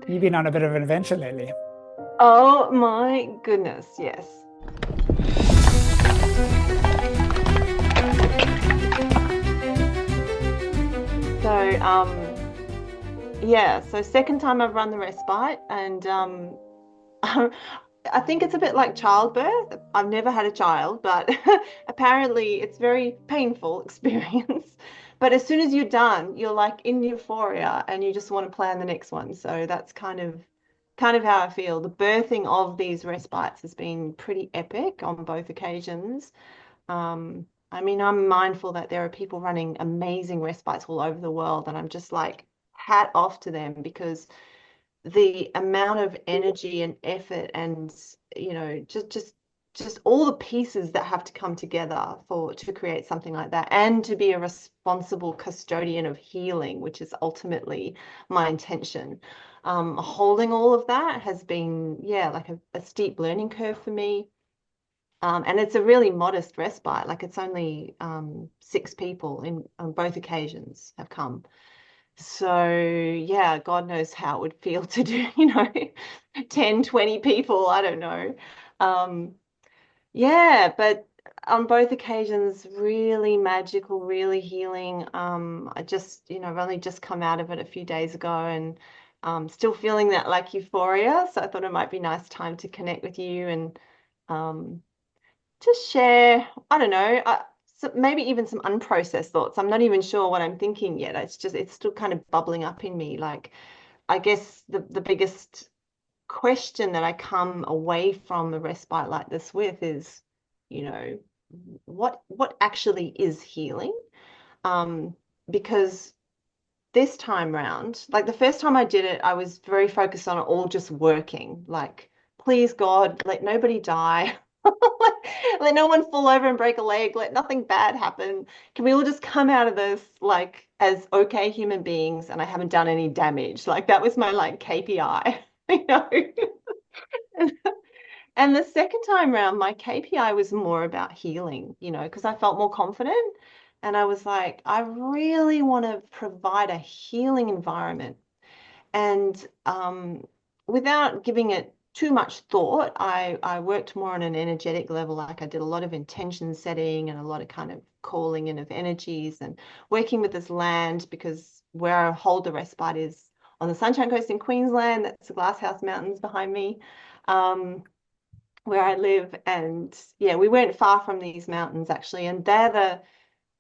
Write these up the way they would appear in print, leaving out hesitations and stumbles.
You've been on a bit of an adventure lately. Oh my goodness, yes. So, yeah, so second time I've run the respite, and I think it's a bit like childbirth. I've never had a child, but apparently it's very painful experience. But as soon as you're done, you're like in euphoria and you just want to plan the next one. So that's kind of how I feel. The birthing of these respites has been pretty epic on both occasions. I mean, I'm mindful that there are people running amazing respites all over the world, and I'm just like hat off to them because the amount of energy and effort and just all the pieces that have to come together for to create something like that and to be a responsible custodian of healing, which is ultimately my intention. Holding all of that has been, yeah, like a steep learning curve for me. And it's a really modest respite, like it's only 6 people in on both occasions have come. So yeah, God knows how it would feel to do, 10, 20 people, I don't know. Um, yeah, but on both occasions, really magical, really healing. I've only just come out of it a few days ago and still feeling that like euphoria. So I thought it might be nice time to connect with you and um, just share, I don't know, maybe even some unprocessed thoughts. I'm not even sure what I'm thinking yet. It's still kind of bubbling up in me. Like, I guess the biggest question that I come away from a respite like this with is, you know, what actually is healing? Um, because this time round, like the first time I did it, I was very focused on it all just working. Like, please God, let nobody die. Let no one fall over and break a leg. Let nothing bad happen. Can we all just come out of this like as okay human beings and I haven't done any damage? Like that was my like KPI, you know. And the second time round, my KPI was more about healing, because I felt more confident. And I was like, I really want to provide a healing environment. And without giving it too much thought, I worked more on an energetic level. Like I did a lot of intention setting and a lot of kind of calling in of energies and working with this land because where I hold the respite is on the Sunshine Coast in Queensland. That's the Glasshouse Mountains behind me. Um, where I live. And yeah, we weren't far from these mountains actually, and they're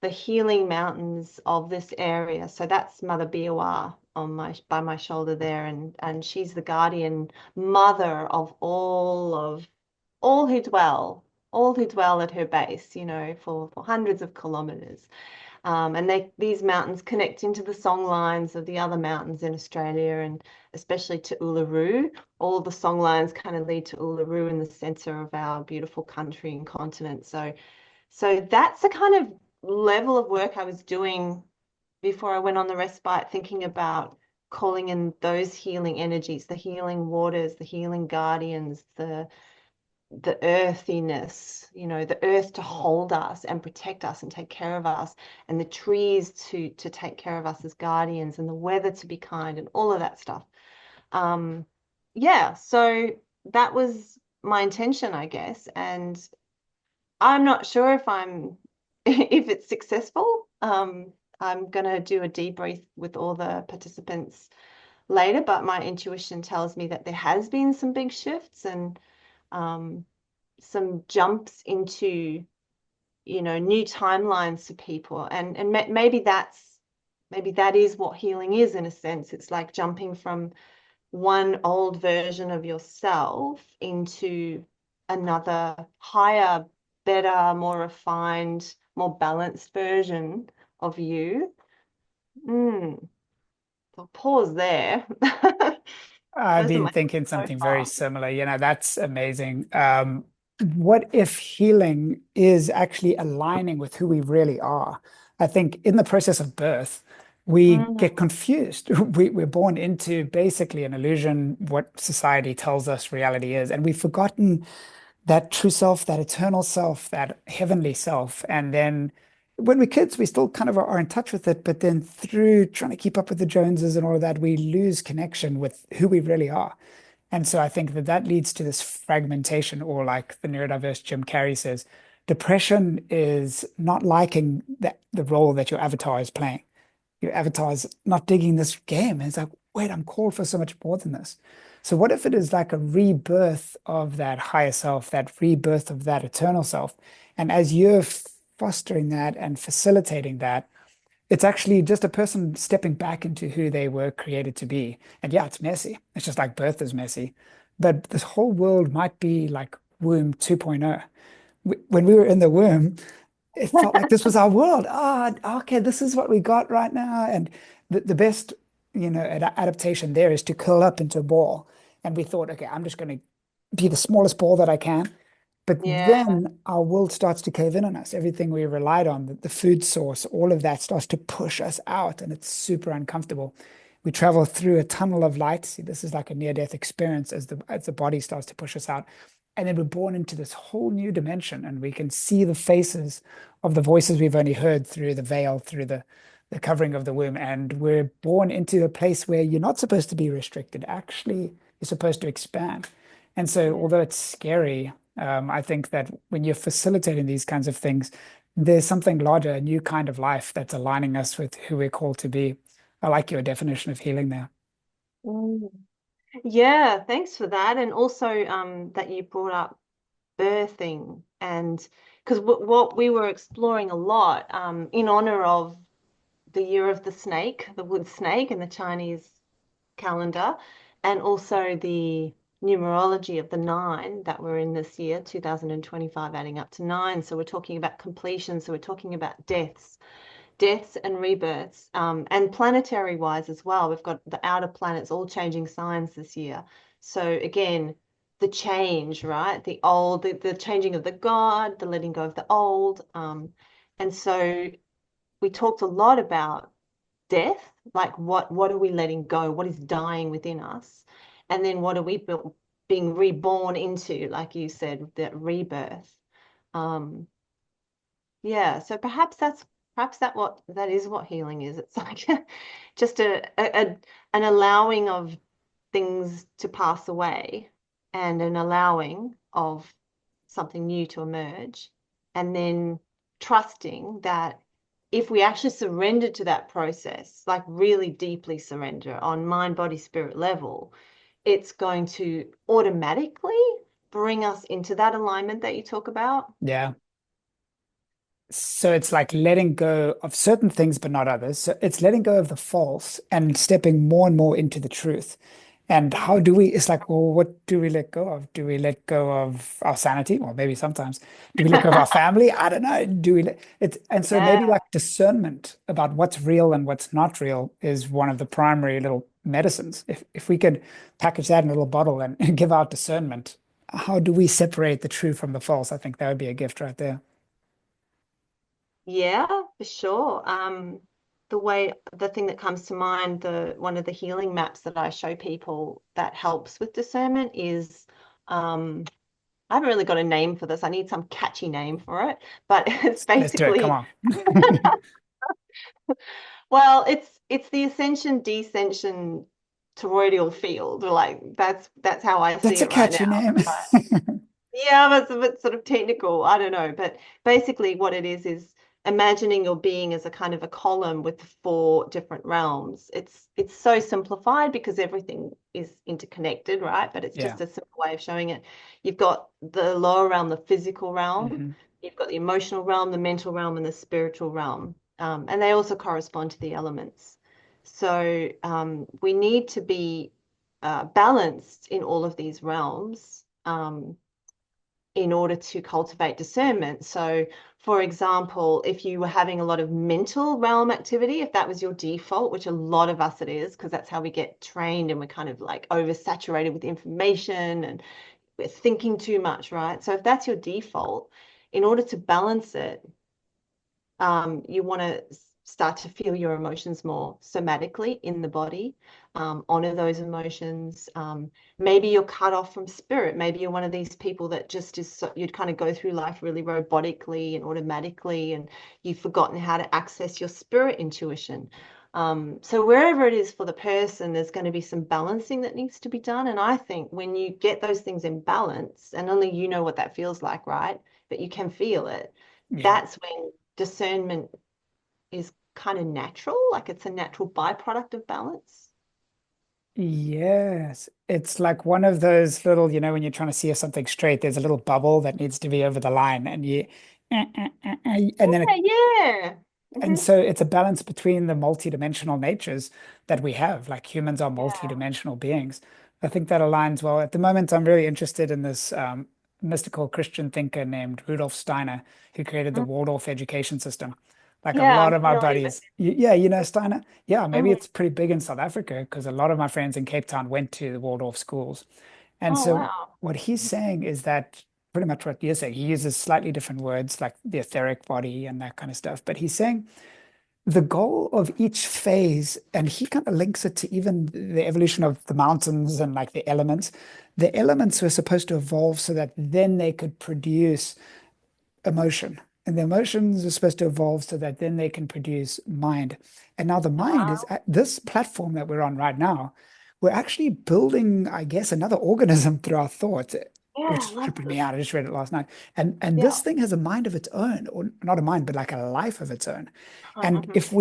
the healing mountains of this area. So that's Mother Biwa on my by my shoulder there, and she's the guardian mother of all who dwell at her base, for hundreds of kilometers. And these mountains connect into the songlines of the other mountains in Australia and especially to Uluru. All the songlines kind of lead to Uluru in the center of our beautiful country and continent. So that's the kind of level of work I was doing before I went on the respite, thinking about calling in those healing energies, the healing waters, the healing guardians, the earthiness, the earth to hold us and protect us and take care of us, and the trees to take care of us as guardians, and the weather to be kind, and all of that stuff. Um, yeah, so that was my intention, I guess, and I'm not sure if I'm if it's successful. I'm gonna do a debrief with all the participants later, but my intuition tells me that there has been some big shifts and um, some jumps into, new timelines for people. And maybe that is what healing is in a sense. It's like jumping from one old version of yourself into another higher, better, more refined, more balanced version of you. Mm. So I'll pause there. I've Those are been my thinking thoughts so something very far. similar. That's amazing. What if healing is actually aligning with who we really are? I think in the process of birth, we get Mm. confused. We're born into basically an illusion, what society tells us reality is, and we've forgotten that true self, that eternal self, that heavenly self. And then when we're kids, we still kind of are in touch with it, but then through trying to keep up with the Joneses and all of that, we lose connection with who we really are. And so I think that that leads to this fragmentation, or like the neurodiverse Jim Carrey says, depression is not liking the role that your avatar is playing. Your avatar is not digging this game. And it's like, wait, I'm called for so much more than this. So what if it is like a rebirth of that higher self, that rebirth of that eternal self? And as you're fostering that and facilitating that, it's actually just a person stepping back into who they were created to be. And yeah, it's messy. It's just like birth is messy. But this whole world might be like womb 2.0. When we were in the womb, it felt like this was our world. Ah, okay, this is what we got right now. And the best, adaptation there is to curl up into a ball. And we thought, okay, I'm just going to be the smallest ball that I can. But Yeah. then our world starts to cave in on us. Everything we relied on, the food source, all of that starts to push us out, and it's super uncomfortable. We travel through a tunnel of light. See, this is like a near-death experience as the body starts to push us out. And then we're born into this whole new dimension, and we can see the faces of the voices we've only heard through the veil, through the covering of the womb. And we're born into a place where you're not supposed to be restricted. Actually, you're supposed to expand. And so, Yeah. although it's scary, I think that when you're facilitating these kinds of things, there's something larger, a new kind of life that's aligning us with who we're called to be. I like your definition of healing there. Mm. Yeah, thanks for that. And also that you brought up birthing, and because what we were exploring a lot in honor of the year of the snake, the wood snake in the Chinese calendar, and also the numerology of the nine that we're in this year, 2025, adding up to nine. So we're talking about completion. So we're talking about deaths and rebirths, and planetary wise as well. We've got the outer planets all changing signs this year. So again, the change, right? The old, the changing of the God, the letting go of the old. And so we talked a lot about death, like what are we letting go? What is dying within us? And then what are we being reborn into, like you said, that rebirth. Um, yeah, so perhaps that is what healing is. It's like just an allowing of things to pass away and an allowing of something new to emerge, and then trusting that if we actually surrender to that process, like really deeply surrender on mind, body, spirit level, it's going to automatically bring us into that alignment that you talk about. Yeah. So it's like letting go of certain things, but not others. So it's letting go of the false and stepping more and more into the truth. And how Mm. do we, it's like, well, what do we let go of? Do we let go of our sanity? Or maybe sometimes. Do we let go of our family? I don't know. Do we let it? And so maybe Yeah. like discernment about what's real and what's not real is one of the primary little medicines. If we could package that in a little bottle and, and give out discernment, how do we separate the true from the false? I think that would be a gift right there. Yeah, for sure. The thing that comes to mind, the one of the healing maps that I show people that helps with discernment is, I haven't really got a name for this. I need some catchy name for it, but it's Let's do it. Come basically, on. well, it's the ascension descension toroidal field. Like that's how I see That's a it right catchy now. name. Yeah, that's a bit sort of technical. I don't know. But basically, what it is imagining your being as a kind of a column with four different realms. It's so simplified because everything is interconnected, right? But it's Yeah. just a simple way of showing it. You've got the lower realm, the physical realm. Hmm. You've got the emotional realm, the mental realm, and the spiritual realm. And they also correspond to the elements. So we need to be balanced in all of these realms. In order to cultivate discernment. So, for example, if you were having a lot of mental realm activity, if that was your default, which a lot of us it is, because that's how we get trained and we're kind of like oversaturated with information and we're thinking too much, right? So, if that's your default, in order to balance it, you want to start to feel your emotions more somatically in the body, honor those emotions. Maybe you're cut off from spirit. Maybe you're one of these people that just is, you'd kind of go through life really robotically and automatically, and you've forgotten how to access your spirit intuition. So wherever it is for the person, there's going to be some balancing that needs to be done. And I think when you get those things in balance, and only you know what that feels like, right? But you can feel it. Yeah. That's when discernment is kind of natural, like it's a natural byproduct of balance. Yes. It's like one of those little, when you're trying to see if something's straight, there's a little bubble that needs to be over the line and and then Yeah, yeah. and Hmm. so it's a balance between the multidimensional natures that we have. Like humans are Yeah. multidimensional beings. I think that aligns well. At the moment, I'm really interested in this mystical Christian thinker named Rudolf Steiner, who created the Mm. Waldorf education system. Like a Yeah, lot I'm of my familiar with buddies, yeah, Steiner. Yeah, maybe it. Hmm. it's pretty big in South Africa because a lot of my friends in Cape Town went to the Waldorf schools. And Oh, so wow. what he's saying is that pretty much what you're saying. He uses slightly different words like the etheric body and that kind of stuff. But he's saying the goal of each phase, and he kind of links it to even the evolution of the mountains and like the elements. The elements were supposed to evolve so that then they could produce emotion. And the emotions are supposed to evolve so that then they can produce mind. And now the mind is Wow. at this platform that we're on right now. We're actually building, I guess, another organism through our thoughts, Yeah, I which love tripped me this. out. I just read it last night. And Yeah. this thing has a mind of its own, or not a mind, but like a life of its own. And Mhm. if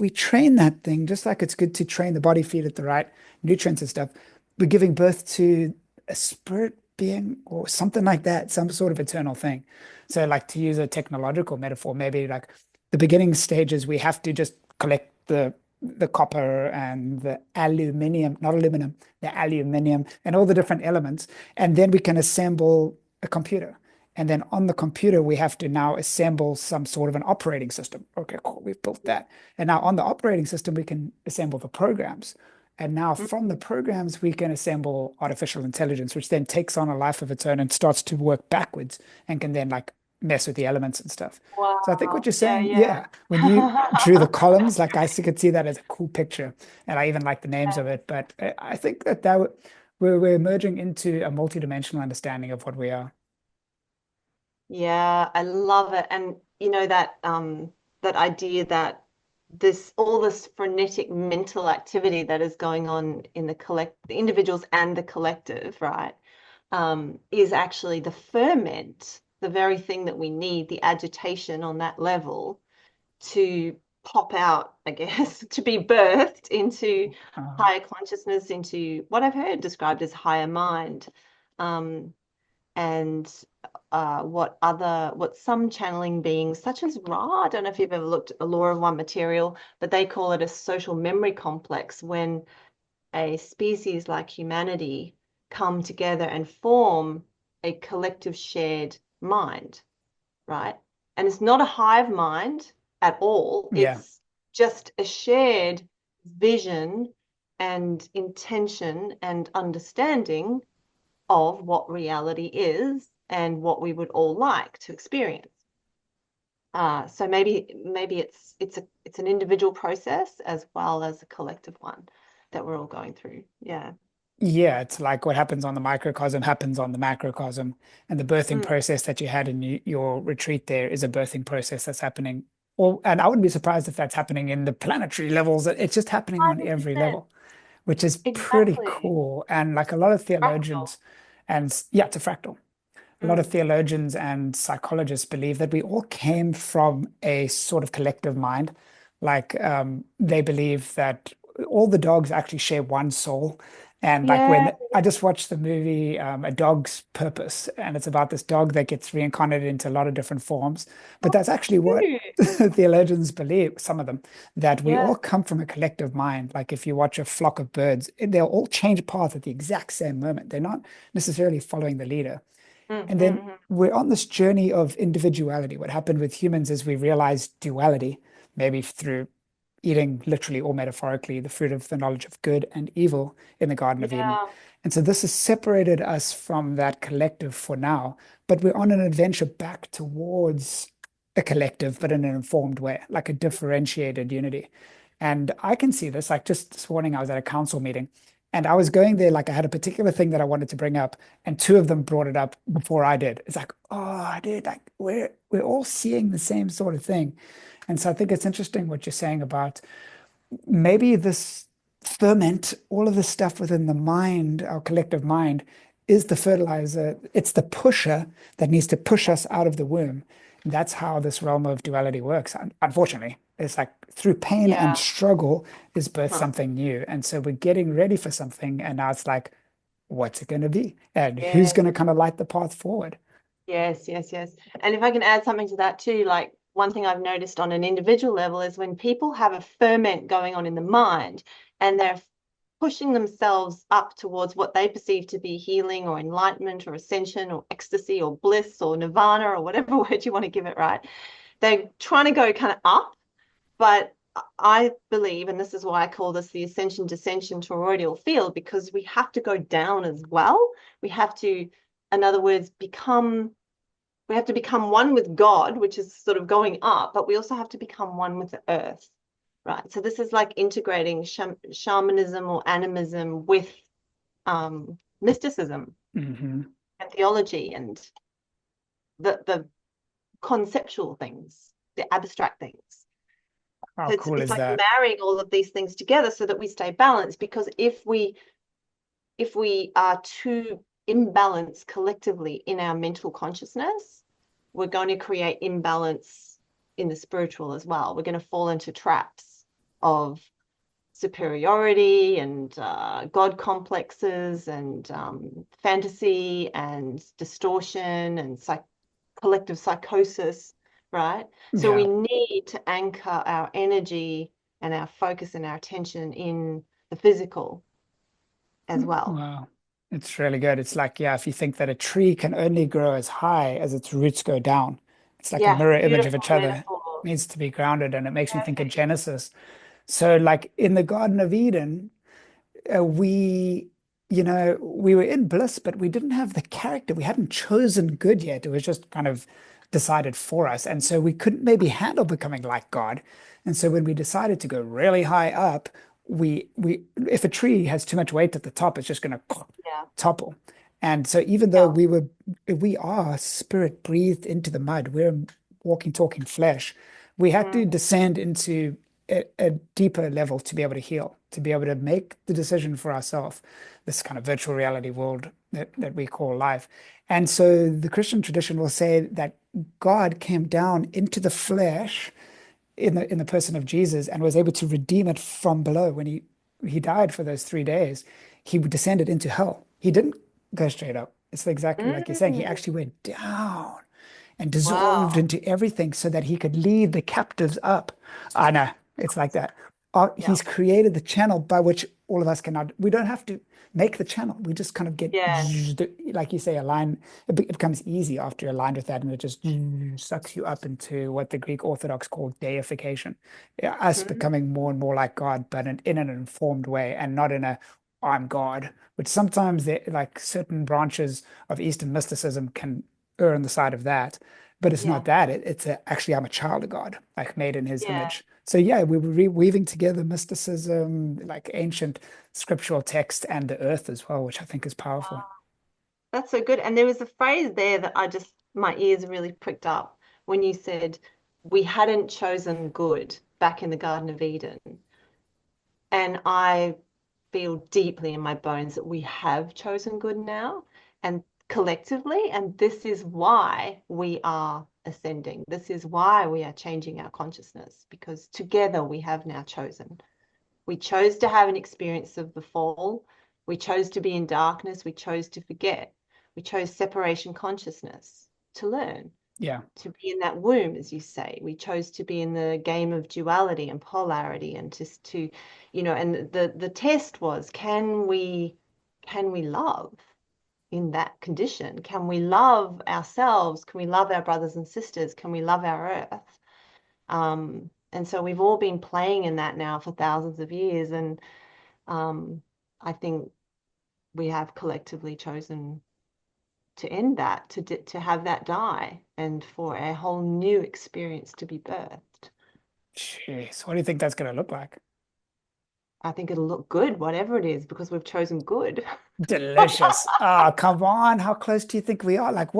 we train that thing, just like it's good to train the body, feed it the right nutrients and stuff, we're giving birth to a spirit being or something like that, some sort of eternal thing. So, like to use a technological metaphor, maybe like the beginning stages, we have to just collect the copper and the aluminium, not aluminum, the aluminium and all the different elements, and then we can assemble a computer. And then on the computer, we have to now assemble some sort of an operating system. Okay, cool, we've built that. And now on the operating system, we can assemble the programs. And now from the programs, we can assemble artificial intelligence, which then takes on a life of its own and starts to work backwards and can then like mess with the elements and stuff. So I think what Wow. you're Yeah, saying, yeah. yeah, when you drew the columns, like could see that as a cool picture, and I even like the names of it. But I think we're emerging into a multidimensional understanding of what we are. Yeah, I love it. And that idea that this frenetic mental activity that is going on in the individuals and the collective, right? Is actually the ferment, the very thing that we need, the agitation on that level to pop out, I guess, to be birthed into Uh, higher consciousness, into what I've heard described as higher mind. Um, and what some channeling beings, such as Ra, I don't know if you've ever looked at the Law of One material, but they call it a social memory complex when a species like humanity come together and form a collective shared mind, right? And it's not a hive mind at all. yeah. It's just a shared vision and intention and understanding of what reality is and what we would all like to experience. So maybe it's an individual process as well as a collective one that we're all going through. Yeah. Yeah, it's like what happens on the microcosm happens on the macrocosm. And the birthing Mm. process that you had in your retreat there is a birthing process that's happening. And I wouldn't be surprised if that's happening in the planetary levels. It's just happening on every 100%. level, which is pretty Exactly. cool. And like a lot of Fractal. theologians, and yeah, it's a fractal. A lot of Mm. theologians and psychologists believe that we all came from a sort of collective mind. Like they believe that all the dogs actually share one soul. And like Yeah. when I just watched the movie A Dog's Purpose, and it's about this dog that gets reincarnated into a lot of different forms. But Oh, that's actually what cute. theologians believe, some of them, that we Yeah. all come from a collective mind. Like if you watch a flock of birds, they'll all change paths at the exact same moment. They're not necessarily following the leader. Mm, And then mm, mm. we're on this journey of individuality. What happened with humans is we realized duality, maybe through eating literally or metaphorically the fruit of the knowledge of good and evil in the Garden of Eden. Yeah. And so this has separated us from that collective for now, but we're on an adventure back towards a collective, but in an informed way, like a differentiated unity. And I can see this, like just this morning, I was at a council meeting and I was going there, like I had a particular thing that I wanted to bring up, and two of them brought it up before I did. It's like, oh, dude, like we're all seeing the same sort of thing. And so I think it's interesting what you're saying about maybe this ferment, all of this stuff within the mind, our collective mind, is the fertilizer. It's the pusher that needs to push us out of the womb. And that's how this realm of duality works. Unfortunately, it's like through pain and Yeah. struggle is birthed Huh. something new. And so we're getting ready for something. And now it's like, what's it going to be? And who's Yes. going to kind of light the path forward? Yes, yes, yes. And if I can add something to that too, like one thing I've noticed on an individual level is when people have a ferment going on in the mind and they're pushing themselves up towards what they perceive to be healing or enlightenment or ascension or ecstasy or bliss or nirvana or whatever word you want to give it, right? They're trying to go kind of up, but I believe, and this is why I call this the ascension descension toroidal field, because we have to go down as well. We have to, in other words, we have to become one with God, which is sort of going up, but we also have to become one with the earth, right? So this is like integrating shamanism or animism with mysticism Hmm. and theology and the conceptual things, the abstract things. How So it's cool it's is like that? marrying all of these things together so that we stay balanced. Because if we are too imbalanced collectively in our mental consciousness, we're going to create imbalance in the spiritual as well. We're going to fall into traps of superiority and God complexes and fantasy and distortion and collective psychosis, right? So we Yeah. need to anchor our energy and our focus and our attention in the physical as well. Wow. It's really good. It's like, yeah, if you think that a tree can only grow as high as its roots go down, it's like a Yeah, mirror image of beautiful each other. metaphor. It needs to be grounded. And it makes me think of Perfect. Genesis. So, like in the Garden of Eden, we, we were in bliss, but we didn't have the character. We hadn't chosen good yet. It was just kind of decided for us. And so we couldn't maybe handle becoming like God. And so when we decided to go really high up, if a tree has too much weight at the top, it's just going to Yeah. topple. And so even though Yeah. we are spirit breathed into the mud, we're walking, talking flesh, we had to Mm. descend into a deeper level to be able to heal, to be able to make the decision for ourselves, this kind of virtual reality world that we call life. And so the Christian tradition will say that God came down into the flesh in the person of Jesus and was able to redeem it from below. When he died for those 3 days, he descended into hell. He didn't go straight up. It's exactly like you're saying. He Mm. actually went down and dissolved Wow. into everything so that he could lead the captives up. I know, it's like that. Yeah. He's created the channel by which all of us can, we don't have to make the channel. We just kind of get, Yes. like you say, align. It becomes easy after you're aligned with that, and it just sucks you up into what the Greek Orthodox call deification. Yeah, us Mm. becoming more and more like God, but in an informed way and not in a I'm God, which sometimes like certain branches of Eastern mysticism can err on the side of that. But it's not Yeah. that. Actually, I'm a child of God, like made in his Yeah. image. So yeah, we were weaving together mysticism, like ancient scriptural text and the earth as well, which I think is powerful. That's so good. And there was a phrase there that my ears really pricked up when you said we hadn't chosen good back in the Garden of Eden. And I feel deeply in my bones that we have chosen good now and collectively. And this is why we are ascending. This is why we are changing our consciousness because together we have now chosen. We chose to have an experience of the fall. We chose to be in darkness. We chose to forget. We chose separation consciousness to learn, Yeah, to be in that womb, as you say. We chose to be in the game of duality and polarity and just to, and the test was, can we love in that condition? Can we love ourselves? Can we love our brothers and sisters? Can we love our earth? And so we've all been playing in that now for thousands of years. And I think we have collectively chosen to end that, to have that die, and for a whole new experience to be birthed. Jeez, what do you think that's going to look like? I think it'll look good, whatever it is, because we've chosen good. Delicious. Ah, come on. How close do you think we are? Like,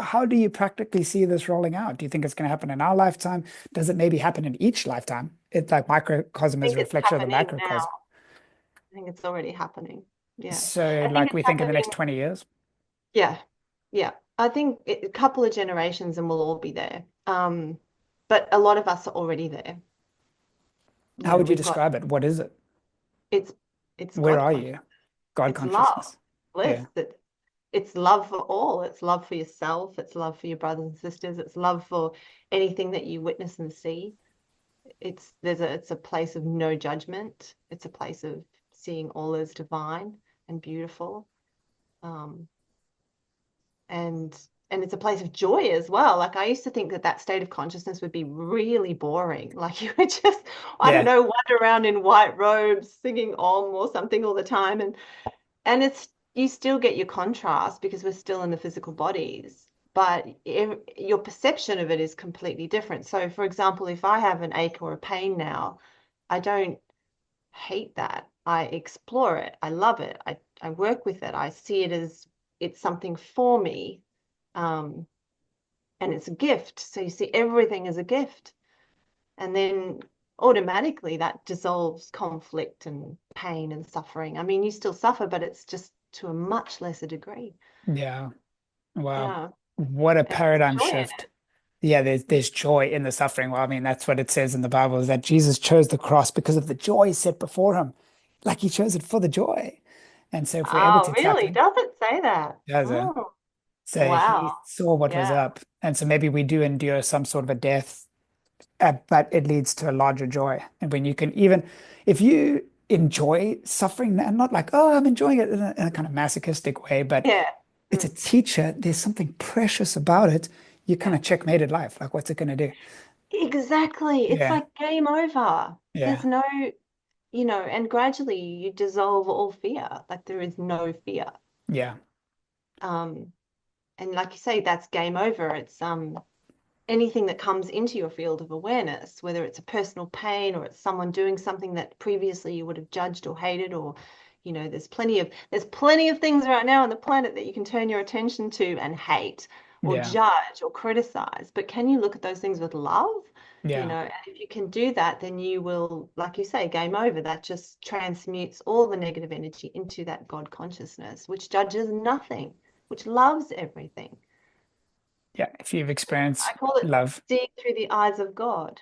how do you practically see this rolling out? Do you think it's going to happen in our lifetime? Does it maybe happen in each lifetime? It's like microcosm I is a think it's reflection of the happening now. macrocosm. I think it's already happening. Yeah. So, I think like, it's we think in the next happening. 20 years? Yeah. Yeah. I think a couple of generations and we'll all be there. But a lot of us are already there. You How know, would you we've got describe it? What is it? it's it's Where God are conscious. you? God It's love. consciousness. Bliss. Yeah. It's love for all. It's love for yourself. It's love for your brothers and sisters. It's love for anything that you witness and see. It's a place of no judgment. It's a place of seeing all as divine and beautiful. Um, and and it's a place of joy as well. Like I used to think that that state of consciousness would be really boring. Like you would just, I don't Yeah. know, wander around in white robes singing Om or something all the time. And it's you still get your contrast because we're still in the physical bodies, but your perception of it is completely different. So, for example, if I have an ache or a pain now, I don't hate that. I explore it. I love it. I work with it. I see it as it's something for me. Um, and it's a gift. So you see everything as a gift. And then automatically that dissolves conflict and pain and suffering. I mean, you still suffer, but it's just to a much lesser degree. Yeah. Wow. Yeah. What a And there's paradigm joy in shift. Yeah, there's joy in the suffering. Well, I mean, that's what it says in the Bible is that Jesus chose the cross because of the joy set before him. Like he chose it for the joy. And so if we're able Oh, to tap really? in, Does it say that? does it? Oh, So wow. he saw what was Yeah. up. And so maybe we do endure some sort of a death, but it leads to a larger joy. And when you can even, if you enjoy suffering and not like, oh, I'm enjoying it in a kind of masochistic way, but Yeah. it's a Mm. teacher, there's something precious about it. You kind Yeah. of checkmated life. Like, what's it going to do? Exactly. It's Yeah. like game over. There's Yeah. no, and gradually you dissolve all fear. Like there is no fear. Yeah. Um, and like you say, that's game over. It's anything that comes into your field of awareness, whether it's a personal pain or it's someone doing something that previously you would have judged or hated, or there's plenty of things right now on the planet that you can turn your attention to and hate or Yeah. judge or criticize. But can you look at those things with love? Yeah. And if you can do that, then you will, like you say, game over. That just transmutes all the negative energy into that God consciousness, which judges nothing, which loves everything. Yeah. If you've experienced I call it love, seeing through the eyes of God.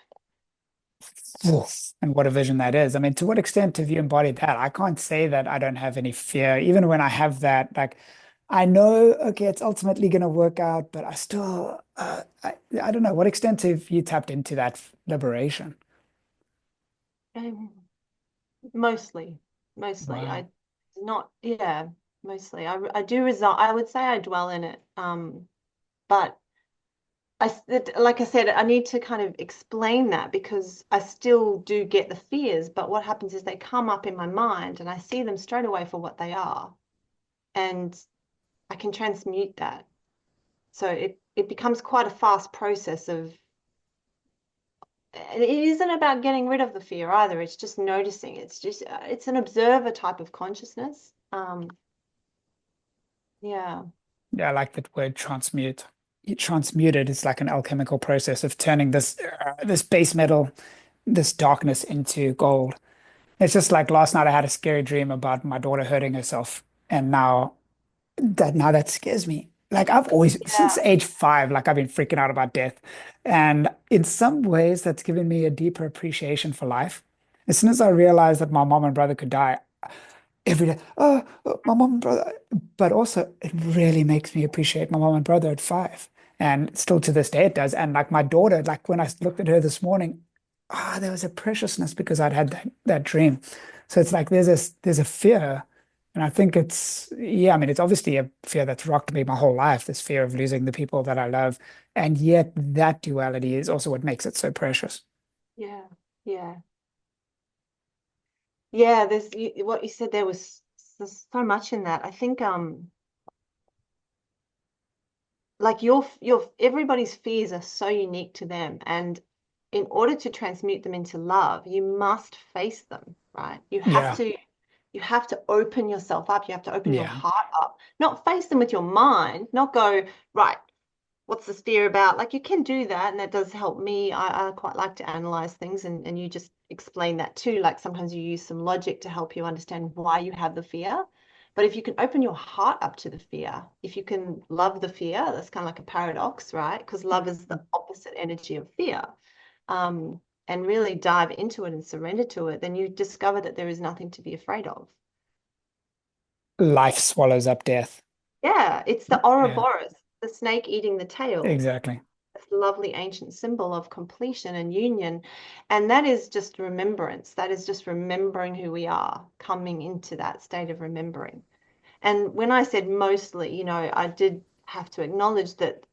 oof, and what a vision that is. I mean, to what extent have you embodied that? I can't say that I don't have any fear. Even when I have that, like, I know, okay, it's ultimately going to work out, but I still, I don't know. What extent have you tapped into that liberation? Um, mostly, mostly. Wow. Yeah, mostly. I do reside. I would say I dwell in it. But like I said, I need to kind of explain that because I still do get the fears. But what happens is they come up in my mind, and I see them straight away for what they are, and I can transmute that. So it becomes quite a fast process of it isn't about getting rid of the fear either. It's just noticing. It's an observer type of consciousness. Yeah, Yeah, I like that word transmute. You transmute it. It's like an alchemical process of turning this base metal, this darkness into gold. It's just like last night I had a scary dream about my daughter hurting herself, and now that scares me. Like I've always, since yeah, age 5, like I've been freaking out about death. And in some ways, that's given me a deeper appreciation for life. As soon as I realized that my mom and brother could die every day, oh, my mom and brother. But also, it really makes me appreciate my mom and brother at 5. And still to this day, it does. And like my daughter, like when I looked at her this morning, there was a preciousness because I'd had that dream. So it's like there's a fear. And I think yeah, I mean, it's obviously a fear that's rocked me my whole life, this fear of losing the people that I love. And yet that duality is also what makes it so precious. yeah, yeah, yeah. What you said there was so much in that. I think like your everybody's fears are so unique to them, and in order to transmute them into love, you must face them, right? Yeah. You have to open yourself up. You have to open your Yeah. heart up, not face them with your mind, not go, right, what's this fear about? Like you can do that, and that does help me. I quite like to analyze things, and you just explain that too. Like sometimes you use some logic to help you understand why you have the fear. But if you can open your heart up to the fear, if you can love the fear, that's kind of like a paradox, right? Because love is the opposite energy of fear. Um, and really dive into it and surrender to it, then you discover that there is nothing to be afraid of. Life swallows up death. Yeah, it's the Yeah, Ouroboros, the snake eating the tail. exactly. This lovely ancient symbol of completion and union. And that is just remembrance. That is just remembering who we are, coming into that state of remembering. And when I said mostly, I did have to acknowledge that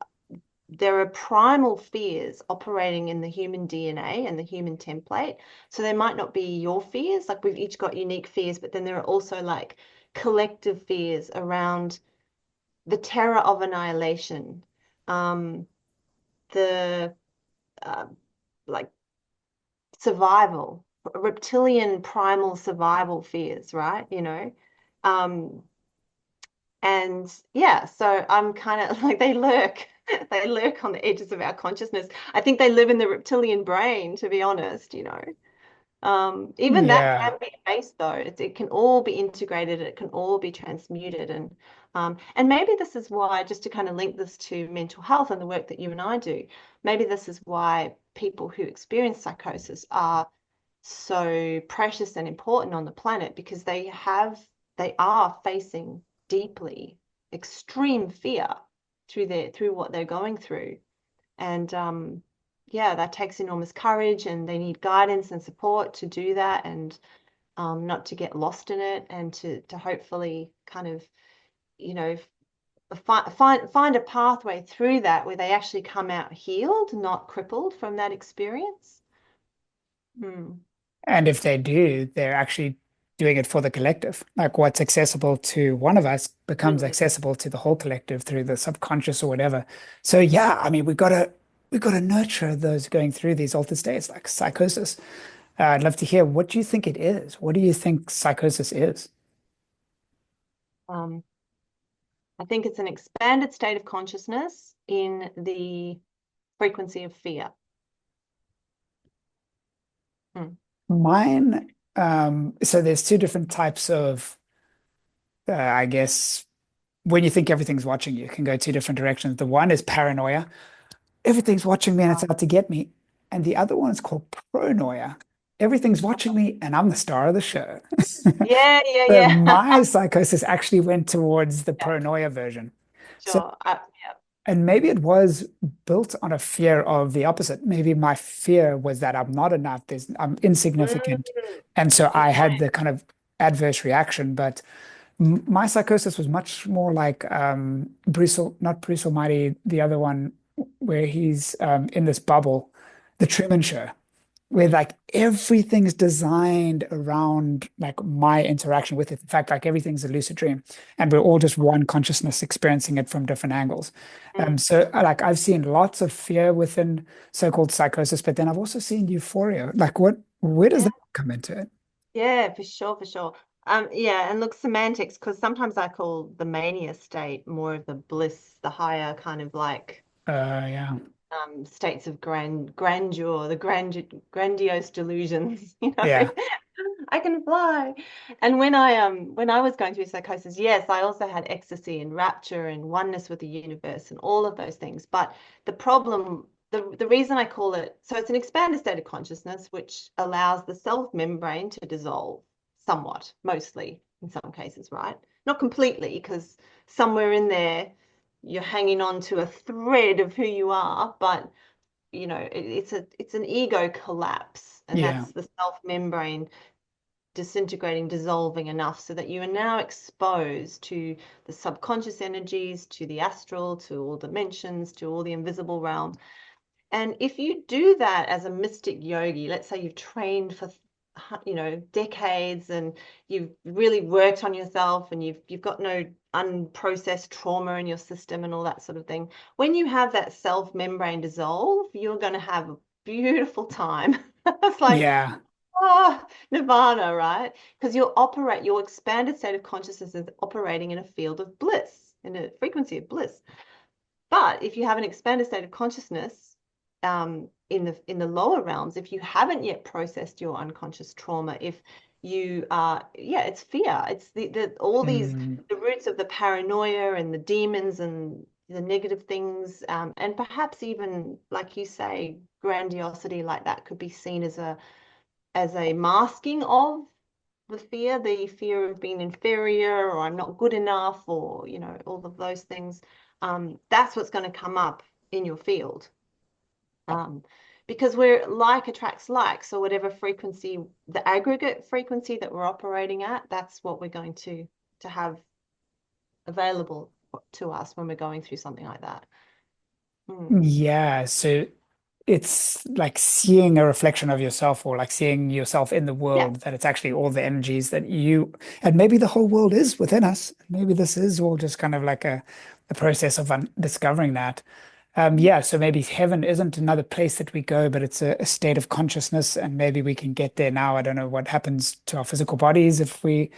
there are primal fears operating in the human DNA and the human template. So they might not be your fears, like we've each got unique fears, but then there are also like collective fears around the terror of annihilation, um, the uh, like survival, reptilian primal survival fears, right? Um, and yeah, so I'm kind of like they lurk on the edges of our consciousness. I think they live in the reptilian brain, to be honest, Even that Yeah. can be faced though. It can all be integrated, it can all be transmuted. And maybe this is why, just to kind of link this to mental health and the work that you and I do, maybe this is why people who experience psychosis are so precious and important on the planet because they are facing deeply extreme fear through what they're going through. And yeah, that takes enormous courage, and they need guidance and support to do that, and not to get lost in it, and to hopefully kind of, you know, find a pathway through that where they actually come out healed, not crippled from that experience. Hmm. And if they do, they're actually doing it for the collective. Like what's accessible to one of us becomes Mm. accessible to the whole collective through the subconscious or whatever. So yeah, I mean, we gotta nurture those going through these altered states like psychosis. I'd love to hear, what do you think it is? What do you think psychosis is? Um, I think it's an expanded state of consciousness in the frequency of fear. Hmm. Mine, so there's two different types of, I guess, when you think everything's watching you, it can go two different directions. The one is paranoia. Everything's watching me and it's out to get me. And the other one is called pronoia. Everything's watching me and I'm the star of the show. Yeah, yeah, So yeah. my psychosis actually went towards the Yeah, pronoia version. So, sure. Yeah. and maybe it was built on a fear of the opposite. Maybe my fear was that I'm not enough, I'm insignificant. Mm, And so good I had point. the kind of adverse reaction. But my psychosis was much more like not Bruce Almighty, the other one where he's in this bubble, the Truman Show, where like everything's designed around like my interaction with it. In fact, like everything's a lucid dream, and we're all just one consciousness experiencing it from different angles. Mm, So like I've seen lots of fear within so-called psychosis, but then I've also seen euphoria. Like where does yeah, that come into it? yeah, for sure, for sure. Yeah, and look, semantics, because sometimes I call the mania state more of the bliss, the higher kind of like Yeah. states of grandeur, the grandiose delusions, Yeah. I can fly. And when I was going through psychosis, yes, I also had ecstasy and rapture and oneness with the universe and all of those things. But the problem, the reason I call it, so it's an expanded state of consciousness, which allows the self membrane to dissolve somewhat, mostly in some cases, right? Not completely, because somewhere in there you're hanging on to a thread of who you are, but it's an ego collapse, and Yeah. that's the self membrane disintegrating, dissolving enough so that you are now exposed to the subconscious energies, to the astral, to all dimensions, to all the invisible realm. And if you do that as a mystic yogi, let's say you've trained for decades, and you've really worked on yourself, and you've got no unprocessed trauma in your system and all that sort of thing. When you have that self membrane dissolve, you're going to have a beautiful time. It's like, Yeah. nirvana, right? Because your expanded state of consciousness is operating in a field of bliss, in a frequency of bliss. But if you have an expanded state of consciousness, in the lower realms, if you haven't yet processed your unconscious trauma, if you are, yeah, it's fear. It's the all these Mm, the roots of the paranoia and the demons and the negative things, and perhaps even, like you say, grandiosity like that could be seen as a masking of the fear of being inferior, or I'm not good enough, or all of those things. That's what's going to come up in your field, um, because we're like attracts like. So whatever frequency, the aggregate frequency that we're operating at, that's what we're going to have available to us when we're going through something like that. Mm. yeah. So it's like seeing a reflection of yourself, or like seeing yourself in the Yeah. world, that it's actually all the energies that you, and maybe the whole world is within us. Maybe this is all just kind of like a process of discovering that. Yeah, so maybe heaven isn't another place that we go, but it's a state of consciousness, and maybe we can get there now. I don't know what happens to our physical bodies if we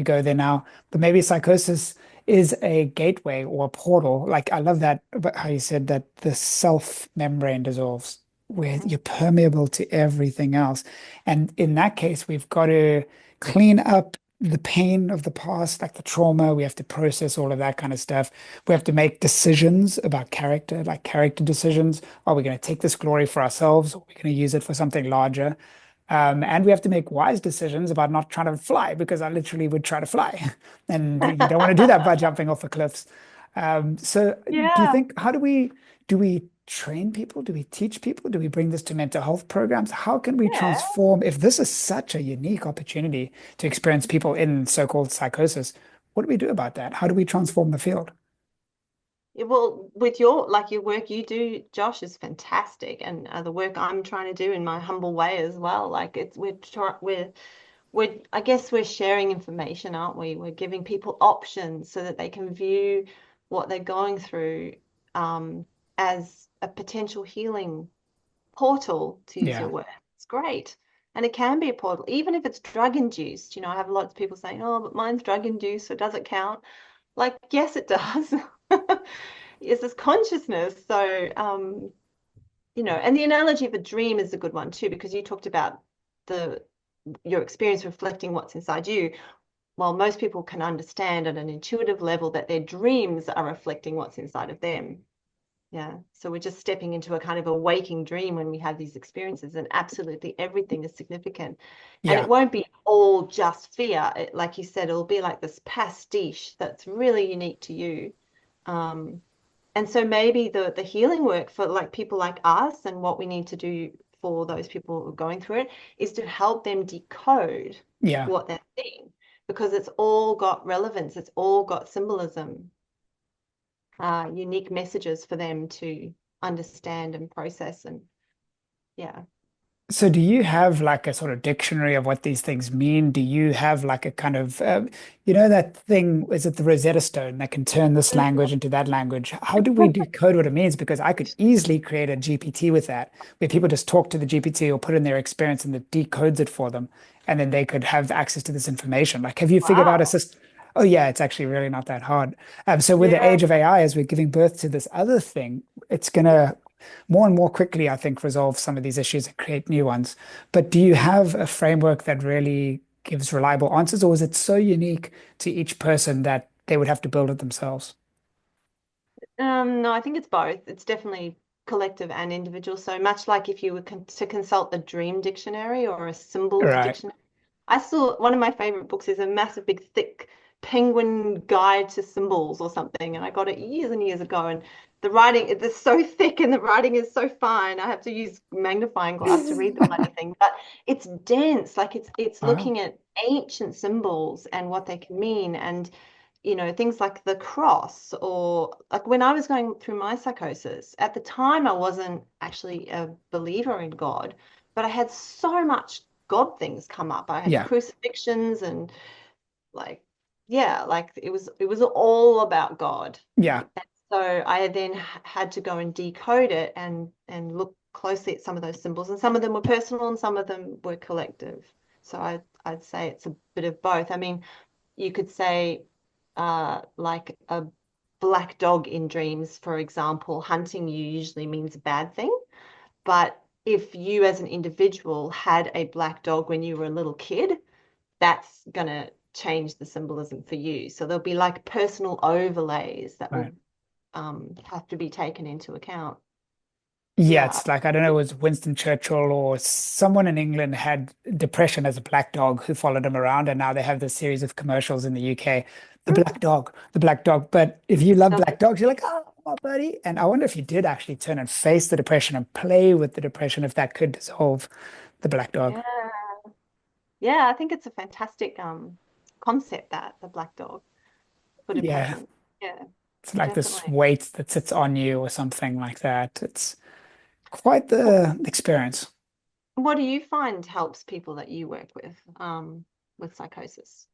go there now, but maybe psychosis is a gateway or a portal. Like I love that about how you said that the self membrane dissolves, where you're permeable to everything else. And in that case, we've got to clean up the pain of the past, like the trauma. We have to process all of that kind of stuff. We have to make decisions about character, like character decisions. Are we going to take this glory for ourselves, or are we going to use it for something larger? And we have to make wise decisions about not trying to fly, because I literally would try to fly. And you don't want to do that by jumping off the cliffs. So do you Yeah. think, do we train people? Do we teach people? Do we bring this to mental health programs? How can we Yeah. transform, if this is such a unique opportunity to experience people in so-called psychosis? What do we do about that? How do we transform the field? Well, with your work you do, Josh, is fantastic, and the work I'm trying to do in my humble way as well. Like it's we're I guess we're sharing information, aren't we? We're giving people options so that they can view what they're going through, um, as a potential healing portal, to use your Yeah. word. It's great. And it can be a portal, even if it's drug induced. I have lots of people saying, oh, but mine's drug induced, so does it count? Like, yes, it does. It's this consciousness. So, and the analogy of a dream is a good one too, because you talked about the your experience reflecting what's inside you. Well, most people can understand at an intuitive level that their dreams are reflecting what's inside of them. Yeah. So we're just stepping into a kind of a waking dream when we have these experiences, and absolutely everything is significant. And it Yeah. won't be all just fear. Like you said, it'll be like this pastiche that's really unique to you. Um, and so maybe the healing work for like people like us, and what we need to do for those people who are going through it, is to help them decode Yeah. what they're seeing, because it's all got relevance, it's all got symbolism, unique messages for them to understand and process. And yeah. So do you have like a sort of dictionary of what these things mean? Do you have like a kind of, that thing, is it the Rosetta Stone that can turn this language into that language? How do we decode what it means? Because I could easily create a GPT with that, where people just talk to the GPT or put in their experience and it decodes it for them. And then they could have access to this information. Like, have you figured out a Wow. system? Oh yeah, it's actually really not that hard. So with the Yeah. age of AI, as we're giving birth to this other thing, it's gonna more and more quickly, I think, resolve some of these issues and create new ones. But do you have a framework that really gives reliable answers, or is it so unique to each person that they would have to build it themselves? No, I think it's both. It's definitely collective and individual. So much like if you were to consult a dream dictionary or a symbols Right. dictionary. I saw one of my favorite books is a massive, big, thick penguin guide to symbols or something, and I got it years and years ago. And the writing is so thick and the writing is so fine. I have to use magnifying glass to read the bloody thing, but it's dense. Like it's Wow. looking at ancient symbols and what they can mean, and things like the cross, or like when I was going through my psychosis, at the time I wasn't actually a believer in God, but I had so much God things come up. I had Yeah. crucifixions and like, yeah, like it was all about God. Yeah. So I then had to go and decode it and look closely at some of those symbols, and some of them were personal and some of them were collective. So I'd say it's a bit of both. I mean, you could say like a black dog in dreams, for example, hunting you usually means a bad thing. But if you as an individual had a black dog when you were a little kid, that's gonna change the symbolism for you. So there'll be like personal overlays that Right. will have to be taken into account. Yeah, Yeah. it's like, I don't know, it was Winston Churchill or someone in England had depression as a black dog who followed him around, and now they have this series of commercials in the UK, the black dog, the black dog. But if you love black dogs, you're like, oh, buddy. And I wonder if you did actually turn and face the depression and play with the depression, if that could dissolve the black dog. Yeah. Yeah, I think it's a fantastic concept, that the black dog for Yeah, depression. Yeah, it's like this definitely. weight that sits on you or something like that. It's quite the experience. What do you find helps people that you work with psychosis?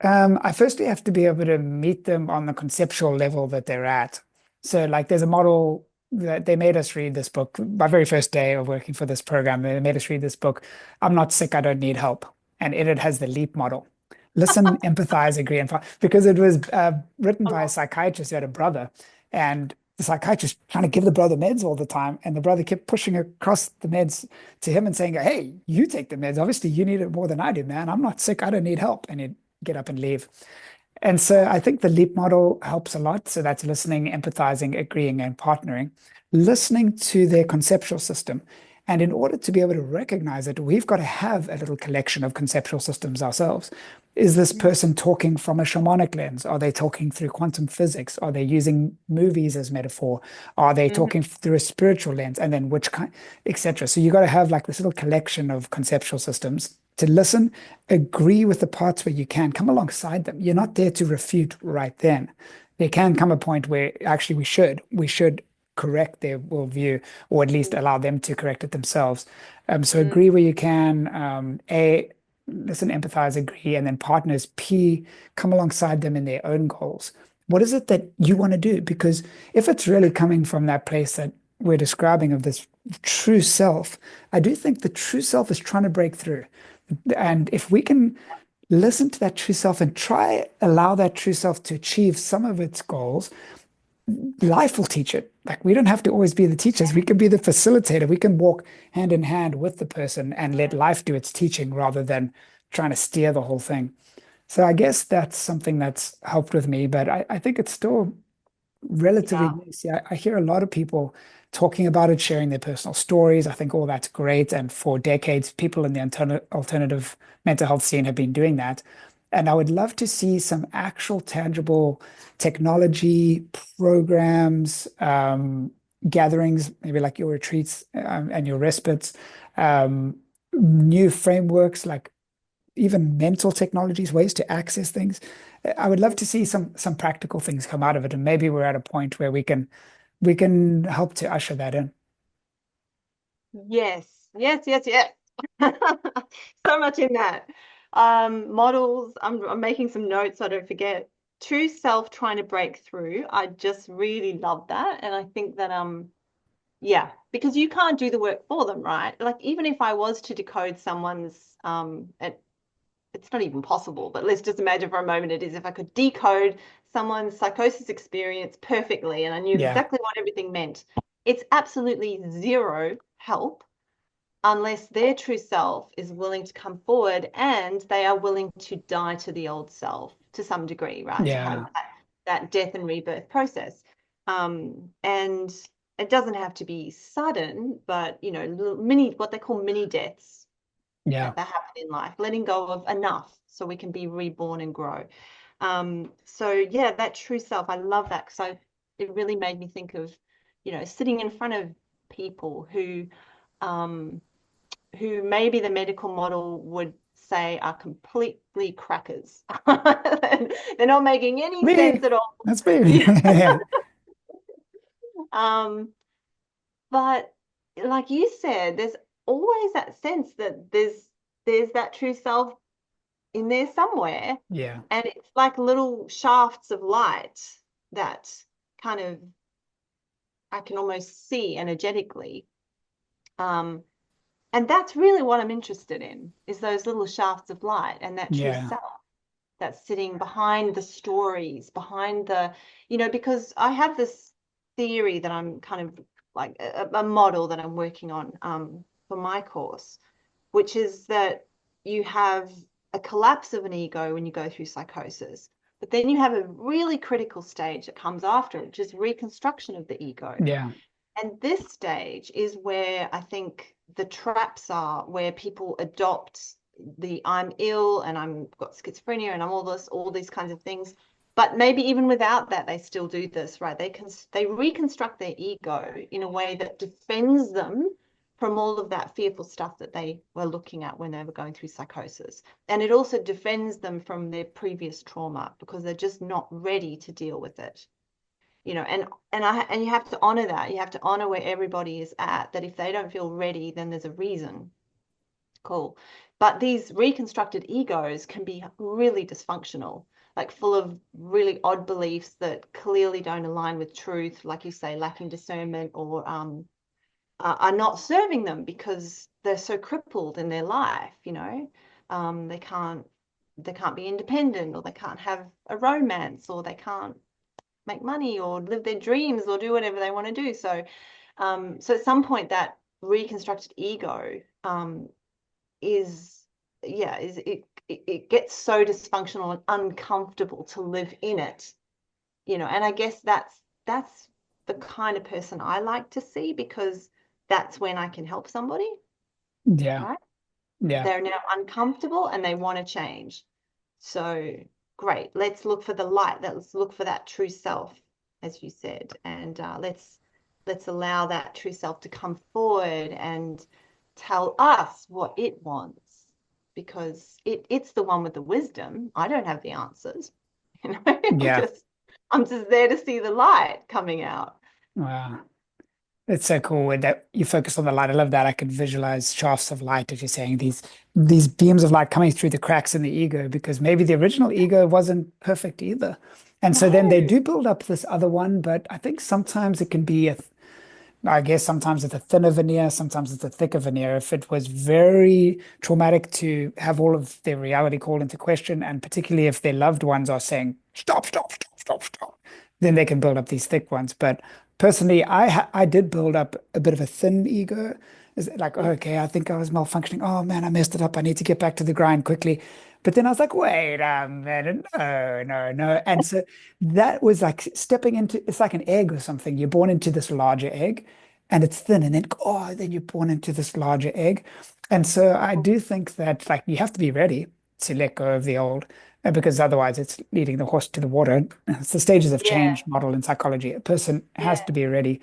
I firstly have to be able to meet them on the conceptual level that they're at. So, like, there's a model that they made us read this book. My very first day of working for this program, they made us read this book. I'm not sick, I don't need help. And in it has the LEAP model. Listen, empathize, agree, and follow. Because it was written by a Oh, psychiatrist who had a brother, and the psychiatrist trying to give the brother meds all the time, and the brother kept pushing across the meds to him and saying, "Hey, you take the meds. Obviously, you need it more than I do, man. I'm not sick. I don't need help." And he'd get up and leave. And so oh, I think the LEAP model helps a lot. So that's listening, empathizing, agreeing, and partnering, listening to their conceptual system. And in order to be able to recognize it, we've got to have a little collection of conceptual systems ourselves. Is this mm, person talking from a shamanic lens? Are they talking through quantum physics? Are they using movies as metaphor? Are they mhm, talking through a spiritual lens? And then which kind, etc. So you got to have like this little collection of conceptual systems to listen, agree with the parts where you can, come alongside them. You're not there to refute right then. There can come a point where actually we should correct their worldview, or at least mm, allow them to correct it themselves. So mm, agree where you can. A, listen, empathize, agree, and then partners. P, come alongside them in their own goals. What is it that you want to do? Because if it's really coming from that place that we're describing of this true self, I do think the true self is trying to break through. And if we can listen to that true self and try allow that true self to achieve some of its goals, life will teach it. Like, we don't have to always be the teachers. We can be the facilitator. We can walk hand in hand with the person and let life do its teaching rather than trying to steer the whole thing. So I guess that's something that's helped with me, but I think it's still relatively yeah. new. See, I hear a lot of people talking about it, sharing their personal stories. I think all that's great. And for decades, people in the alternative mental health scene have been doing that. And I would love to see some actual tangible technology programs, gatherings, maybe like your retreats and your respites, new frameworks like even mental technologies, ways to access things. I would love Mm. to see some practical things come out of it, and maybe we're at a point where we can help to usher that in. Yes, yes, yes, yes. So much in that. Models, I'm making some notes so I don't forget. True self trying to break through. I just really love that. And I think that yeah, because you can't do the work for them, right? Like even if I was to decode someone's it's not even possible, but let's just imagine for a moment it is, if I could decode someone's psychosis experience perfectly and I knew Yeah, exactly what everything meant, it's absolutely zero help unless their true self is willing to come forward and they are willing to die to the old self to some degree, right? To have yeah, that death and rebirth process. And it doesn't have to be sudden, but mini, what they call mini deaths yeah, that happen in life, letting go of enough so we can be reborn and grow. So yeah, that true self, I love that because it really made me think of, sitting in front of people um, who maybe the medical model would say are completely crackers. They're not making any sense me. at all. That's me. Yeah. Yeah, Um, but like you said, there's always that sense that there's that true self in there somewhere. Yeah. And it's like little shafts of light that kind of I can almost see energetically. Um, and that's really what I'm interested in, is those little shafts of light and that true Yeah. self that's sitting behind the stories, behind because I have this theory that I'm kind of like a model that I'm working on for my course, which is that you have a collapse of an ego when you go through psychosis, but then you have a really critical stage that comes after, which is reconstruction of the ego. Yeah. And this stage is where I think the traps are, where people adopt the I'm ill and I'm got schizophrenia and I'm all these kinds of things. But maybe even without that, they still do this, right? They reconstruct their ego in a way that defends them from all of that fearful stuff that they were looking at when they were going through psychosis. And it also defends them from their previous trauma because they're just not ready to deal with it. And you have to honor that. You have to honor where everybody is at, that if they don't feel ready, then there's a reason. Cool. But these reconstructed egos can be really dysfunctional, like full of really odd beliefs that clearly don't align with truth, like you say, lacking discernment, or are not serving them because they're so crippled in their life, they can't be independent, or they can't have a romance, or they can't make money or live their dreams or do whatever they want to do. So at some point that reconstructed ego is yeah, is it gets so dysfunctional and uncomfortable to live in it, and I guess that's the kind of person I like to see, because that's when I can help somebody, Yeah. right? Yeah. They're now uncomfortable and they want to change. So great. Let's look for the light. Let's look for that true self, as you said, and let's allow that true self to come forward and tell us what it wants, because it's the one with the wisdom. I don't have the answers. I'm Yeah. just there to see the light coming out. Wow. It's so cool that you focus on the light. I love that. I could visualize shafts of light, as you're saying, these beams of light coming through the cracks in the ego, because maybe the original ego wasn't perfect either. And so then they No. do build up this other one, but I think sometimes it can be I guess sometimes it's a thinner veneer, sometimes it's a thicker veneer. If it was very traumatic to have all of their reality called into question, and particularly if their loved ones are saying, stop, stop, stop, stop, stop, then they can build up these thick ones. But personally, I did build up a bit of a thin ego. Is like, oh, okay, I think I was malfunctioning. Oh man, I messed it up. I need to get back to the grind quickly. But then I was like, wait a minute, no, no, no. And so that was like stepping into, it's like an egg or something. You're born into this larger egg and it's thin, and then, oh, then you're born into this larger egg. And so I do think that like you have to be ready to let go of the old, because otherwise it's leading the horse to the water. It's the stages of Yeah, change model in psychology. A person has yeah. to be ready.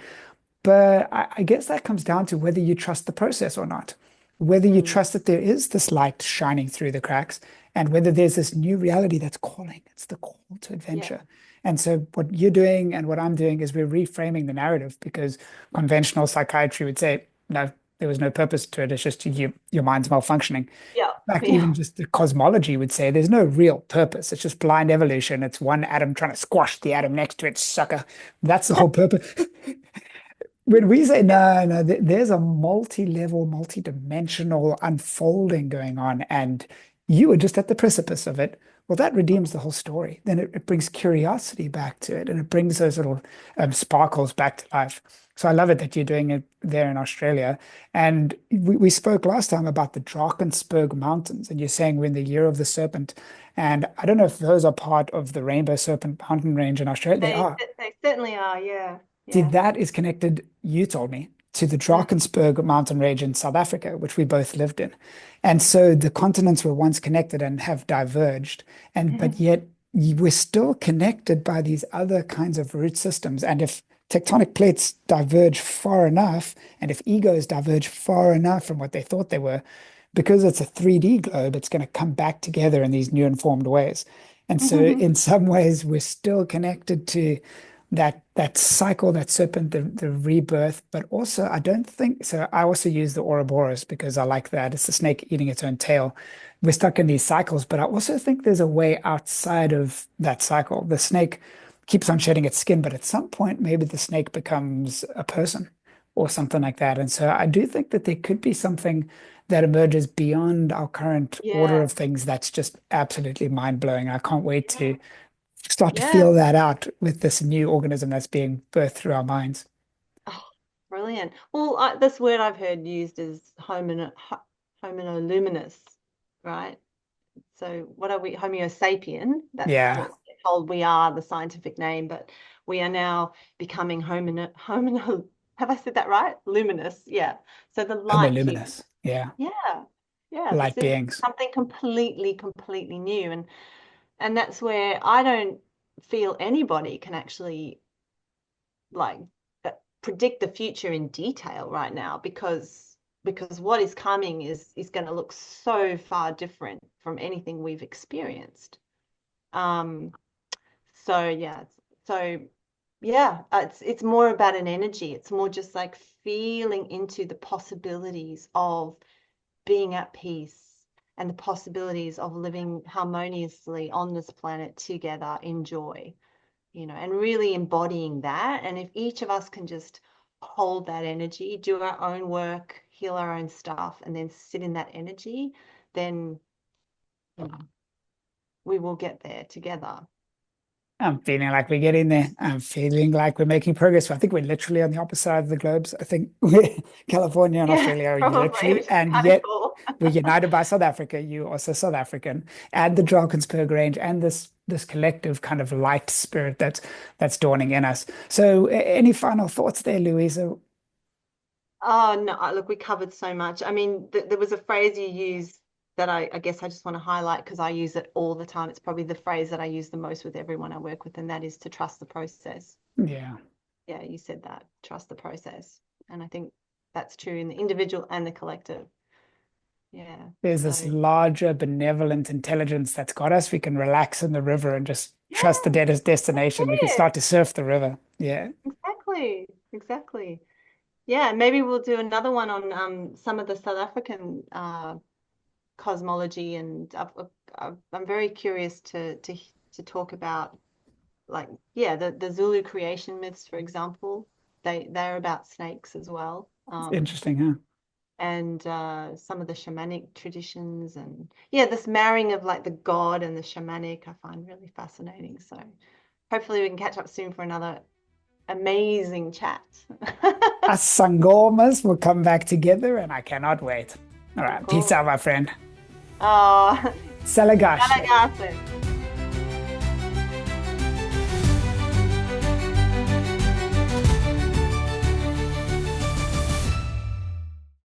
But I guess that comes down to whether you trust the process or not, whether you Mm, trust that there is this light shining through the cracks, and whether there's this new reality that's calling. It's the call to yeah. adventure. And so, what you're doing and what I'm doing is we're reframing the narrative, because conventional psychiatry would say, no, there was no purpose to it. It's just your mind's malfunctioning. Yeah, In fact, yeah, even just the cosmology would say there's no real purpose. It's just blind evolution. It's one atom trying to squash the atom next to it, sucker. That's the whole purpose. When we say yeah. no, no, there's a multi-level, multi-dimensional unfolding going on, and you were just at the precipice of it. Well, that redeems the whole story. Then it brings curiosity back to it, and it brings those little sparkles back to life. So I love it that you're doing it there in Australia. And we spoke last time about the Drakensberg Mountains, and you're saying we're in the year of the serpent. And I don't know if those are part of the Rainbow Serpent Mountain Range in Australia. They They are. they certainly are. Yeah, See, yeah. that is connected, you told me, to the Mm, Drakensberg mountain range in South Africa, which we both lived in. And so the continents were once connected and have diverged. And but mm. yet we're still connected by these other kinds of root systems. And if tectonic plates diverge far enough, and if egos diverge far enough from what they thought they were, because it's a 3D globe, it's going to come back together in these new informed ways. And so in some ways, we're still connected to that cycle, that serpent, the rebirth, but also I don't think so. I also use the Ouroboros because I like that. It's the snake eating its own tail. We're stuck in these cycles, but I also think there's a way outside of that cycle. The snake keeps on shedding its skin, but at some point, maybe the snake becomes a person or something like that. And so I do think that there could be something that emerges beyond our current order Yeah. of things that's just absolutely mind-blowing. I can't wait to start to Yeah. feel that out with this new organism that's being birthed through our minds. Oh, brilliant. Well, this word I've heard used is hominoluminous, right? So what are we? Homo sapien. That's Yeah, what we're told we are, the scientific name, but we are now becoming homino. Have I said that right? Luminous. Yeah. So the light human. homoluminous. Yeah, Yeah. Yeah. This light is beings. something completely, completely new. And that's where I don't feel anybody can actually like predict the future in detail right now because what is coming is going to look so far different from anything we've experienced. Um, so yeah, so yeah, it's more about an energy. It's more just like feeling into the possibilities of being at peace and the possibilities of living harmoniously on this planet together in joy, and really embodying that. And if each of us can just hold that energy, do our own work, heal our own stuff, and then sit in that energy, then you know, we will get there together. I'm feeling like we're getting there. I'm feeling like we're making progress. I think we're literally on the opposite side of the globes. I think California and Yeah, Australia are probably, literally, which is and kind of yet cool. we're united by South Africa. You also South African, and the Drakensberg range, and this collective kind of light spirit that's dawning in us. So, any final thoughts there, Louisa? Oh no, look, we covered so much. I mean, there was a phrase you used that I guess I just want to highlight because I use it all the time. It's probably the phrase that I use the most with everyone I work with, and that is to trust the process. Yeah. Yeah, you said that. Trust the process. And I think that's true in the individual and the collective. Yeah. There's this So, larger benevolent intelligence that's got us. We can relax in the river and just trust the yeah, that's destination. We can it. start to surf the river. Yeah. Exactly. Exactly. Yeah, maybe we'll do another one on some of the South African cosmology, and I'm very curious to talk about like yeah the Zulu creation myths, for example. They're about snakes as well. It's interesting, huh? And some of the shamanic traditions, and yeah, this marrying of like the god and the shamanic I find really fascinating. So hopefully we can catch up soon for another amazing chat. Us Sangomas will come back together and I cannot wait. All Of right. Peace course. out, my friend. Oh, Salagashi. Malagasy.